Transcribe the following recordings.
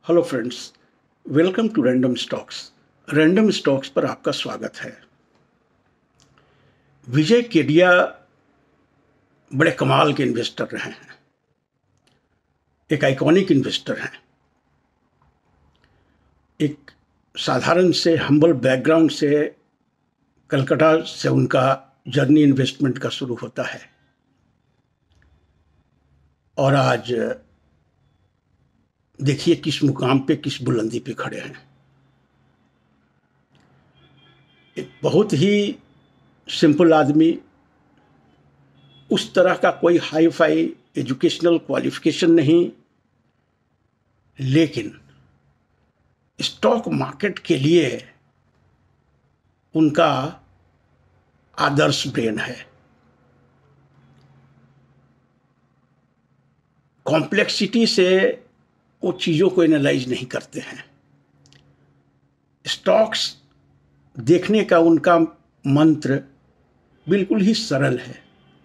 Hello friends, welcome to random stocks. Random stocks पर आपका स्वागत है। विजय केडिया बड़े कमाल के इन्वेस्टर रहे हैं, एक आइकॉनिक इन्वेस्टर हैं। एक साधारण से हम्बल बैकग्राउंड से कलकत्ता से उनका जर्नी इन्वेस्टमेंट का शुरू होता है और आज देखिए किस मुकाम पे, किस बुलंदी पे खड़े हैं। एक बहुत ही सिंपल आदमी, उस तरह का कोई हाई फाई एजुकेशनल क्वालिफिकेशन नहीं, लेकिन स्टॉक मार्केट के लिए उनका आदर्श ब्रेन है। कॉम्प्लेक्सिटी से वो चीज़ों को एनालाइज नहीं करते हैं। स्टॉक्स देखने का उनका मंत्र बिल्कुल ही सरल है,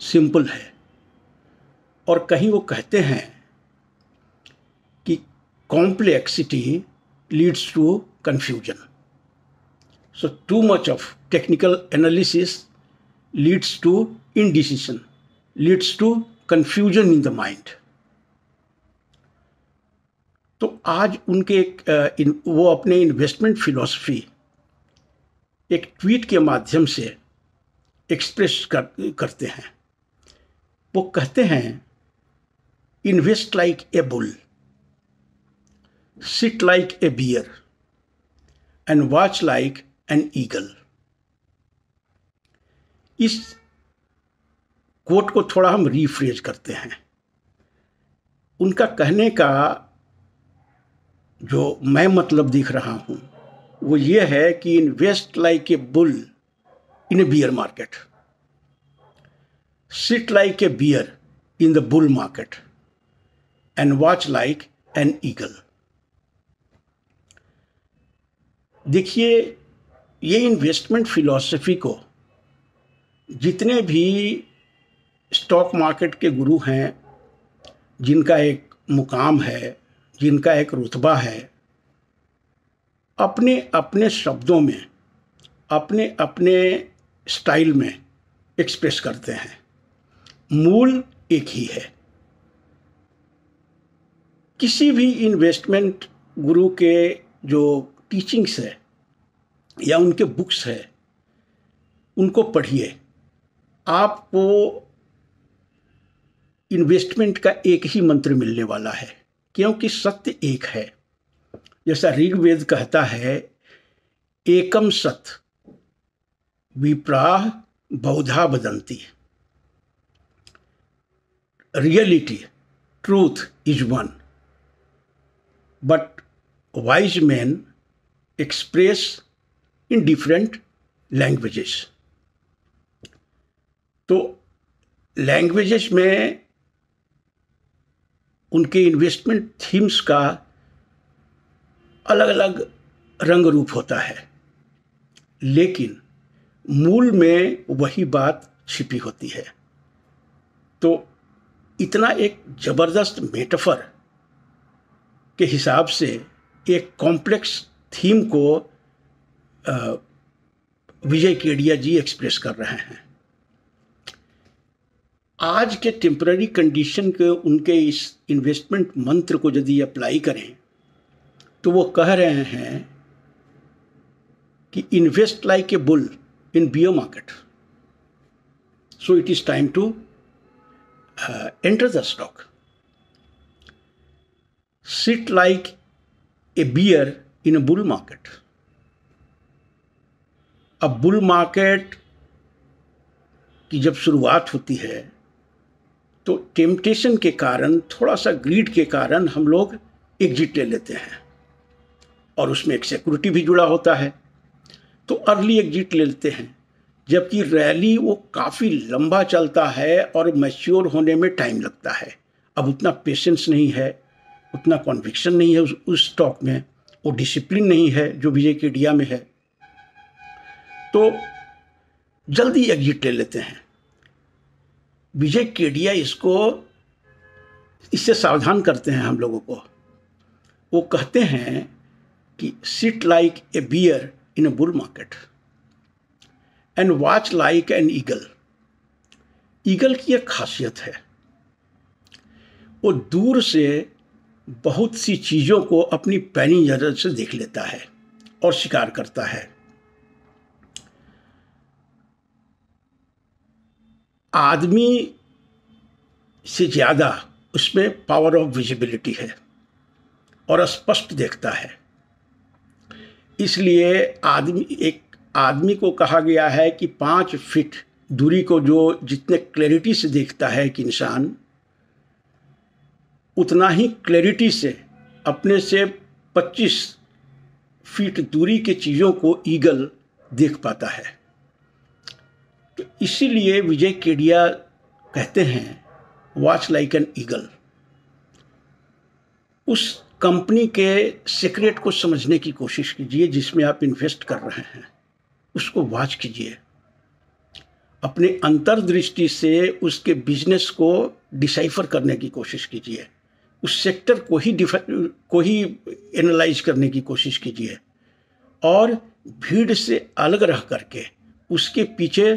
सिंपल है। और कहीं वो कहते हैं कि complexity leads to confusion, so too much of technical analysis leads to indecision, leads to confusion in the mind. तो आज उनके वो अपने इन्वेस्टमेंट फिलॉसफी एक ट्वीट के माध्यम से एक्सप्रेस करते हैं। वो कहते हैं, invest like a bull, sit like a bear and watch like an eagle. इस कोट को थोड़ा हम रीफ्रेज करते हैं। उनका कहने का जो मैं मतलब दिख रहा हूं वो ये है कि invest like a bull in a bear market, sit like a bear in the bull market and watch like an eagle. देखिए, ये इन्वेस्टमेंट फिलॉसफी को जितने भी स्टॉक मार्केट के गुरु हैं, जिनका एक मुकाम है, जिनका एक रुतबा है, अपने अपने शब्दों में, अपने अपने स्टाइल में एक्सप्रेस करते हैं। मूल एक ही है। किसी भी इन्वेस्टमेंट गुरु के जो टीचिंग्स है या उनके बुक्स है, उनको पढ़िए, आपको इन्वेस्टमेंट का एक ही मंत्र मिलने वाला है, क्योंकि सत्य एक है। जैसा ऋग्वेद कहता है, एकम सत विप्राह बहुधा वदन्ति, reality truth is one, but wise man express in different languages. तो लैंग्वेजेस में उनके इन्वेस्टमेंट थीम्स का अलग अलग रंग रूप होता है, लेकिन मूल में वही बात छिपी होती है। तो इतना एक जबरदस्त मेटाफर के हिसाब से एक कॉम्प्लेक्स थीम को विजय केडिया जी एक्सप्रेस कर रहे हैं। आज के टेम्पररी कंडीशन के उनके इस इन्वेस्टमेंट मंत्र को यदि अप्लाई करें तो वो कह रहे हैं कि invest like a bull in bear market, so it is time to enter the stock. Sit like a bear in a bull market. अब बुल मार्केट की जब शुरुआत होती है तो टेम्पटेशन के कारण, थोड़ा सा ग्रीड के कारण हम लोग एग्जिट ले लेते हैं और उसमें एक सिक्योरिटी भी जुड़ा होता है, तो अर्ली एग्जिट ले लेते हैं। जबकि रैली वो काफ़ी लंबा चलता है और मैच्योर होने में टाइम लगता है। अब उतना पेशेंस नहीं है, उतना कॉन्विक्शन नहीं है उस स्टॉक में, वो डिसिप्लिन नहीं है जो विजय केडिया में है, तो जल्दी एग्जिट ले लेते हैं। विजय केडिया इससे सावधान करते हैं हम लोगों को वो कहते हैं कि sit like a bear in a bull market and watch like an eagle. Eagle की एक खासियत है, वो दूर से बहुत सी चीज़ों को अपनी पैनी नज़र से देख लेता है और शिकार करता है। आदमी से ज़्यादा उसमें पावर ऑफ विजिबिलिटी है और स्पष्ट देखता है। इसलिए एक आदमी को कहा गया है कि 5 फीट दूरी को जो जितने क्लैरिटी से देखता है एक इंसान, उतना ही क्लैरिटी से अपने से 25 फीट दूरी के चीज़ों को ईगल देख पाता है। तो इसीलिए विजय केडिया कहते हैं वॉच लाइक एन ईगल। उस कंपनी के सीक्रेट को समझने की कोशिश कीजिए जिसमें आप इन्वेस्ट कर रहे हैं, उसको वॉच कीजिए, अपने अंतर्दृष्टि से उसके बिजनेस को डिसाइफर करने की कोशिश कीजिए, उस सेक्टर को ही एनालाइज करने की कोशिश कीजिए और भीड़ से अलग रह करके उसके पीछे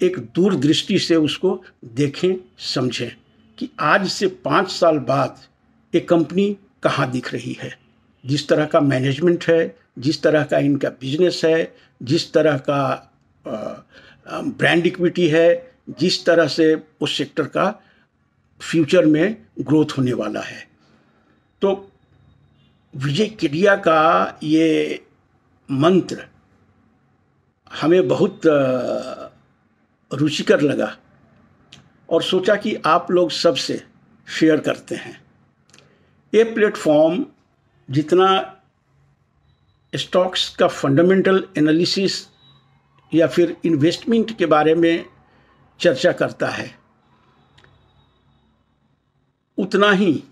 एक दूरदृष्टि से उसको देखें, समझें कि आज से 5 साल बाद एक कंपनी कहाँ दिख रही है। जिस तरह का मैनेजमेंट है, जिस तरह का इनका बिजनेस है, जिस तरह का ब्रांड इक्विटी है, जिस तरह से उस सेक्टर का फ्यूचर में ग्रोथ होने वाला है। तो विजय केडिया का ये मंत्र हमें बहुत रुचिकर लगा और सोचा कि आप लोग सबसे शेयर करते हैं। ये प्लेटफॉर्म जितना स्टॉक्स का फंडामेंटल एनालिसिस या फिर इन्वेस्टमेंट के बारे में चर्चा करता है, उतना ही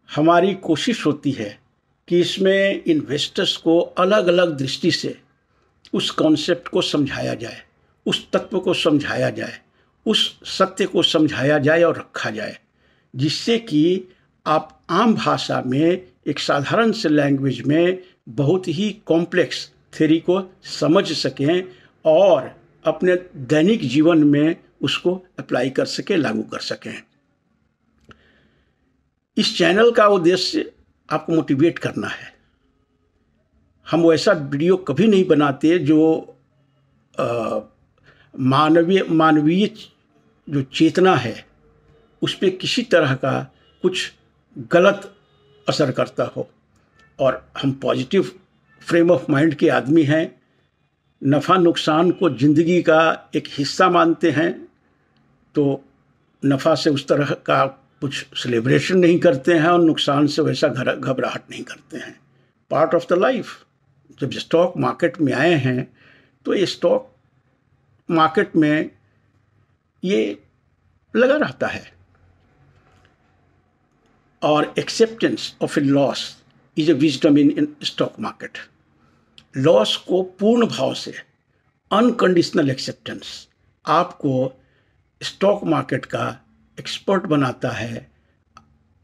हमारी कोशिश होती है कि इसमें इन्वेस्टर्स को अलग अलग दृष्टि से उस कॉन्सेप्ट को समझाया जाए, उस तत्व को समझाया जाए, उस सत्य को समझाया जाए और रखा जाए, जिससे कि आप आम भाषा में एक साधारण से लैंग्वेज में बहुत ही कॉम्प्लेक्स थ्योरी को समझ सकें और अपने दैनिक जीवन में उसको अप्लाई कर सकें, लागू कर सकें। इस चैनल का उद्देश्य आपको मोटिवेट करना है। हम वैसा वीडियो कभी नहीं बनाते जो मानवीय जो चेतना है उस पर किसी तरह का कुछ गलत असर करता हो, और हम पॉजिटिव फ्रेम ऑफ माइंड के आदमी हैं, नफ़ा नुकसान को ज़िंदगी का एक हिस्सा मानते हैं, तो नफ़ा से उस तरह का कुछ सेलिब्रेशन नहीं करते हैं और नुकसान से वैसा घबराहट नहीं करते हैं। Part of the life. जब स्टॉक मार्केट में आए हैं तो ये स्टॉक मार्केट में ये लगा रहता है, और acceptance of A loss is a wisdom in stock market. Loss को पूर्ण भाव से, अनकंडीशनल एक्सेप्टेंस आपको स्टॉक मार्केट का एक्सपर्ट बनाता है,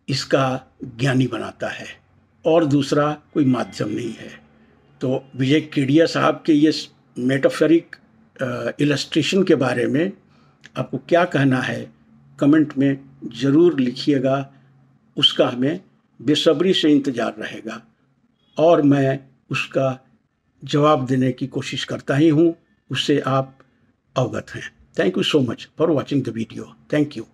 इसका ज्ञानी बनाता है, और दूसरा कोई माध्यम नहीं है। तो विजय केडिया साहब के ये मेटाफोरिक इलस्ट्रेशन के बारे में आपको क्या कहना है, कमेंट में ज़रूर लिखिएगा। उसका हमें बेसब्री से इंतज़ार रहेगा और मैं उसका जवाब देने की कोशिश करता ही हूँ, उससे आप अवगत हैं। Thank you so much for watching the video. Thank you.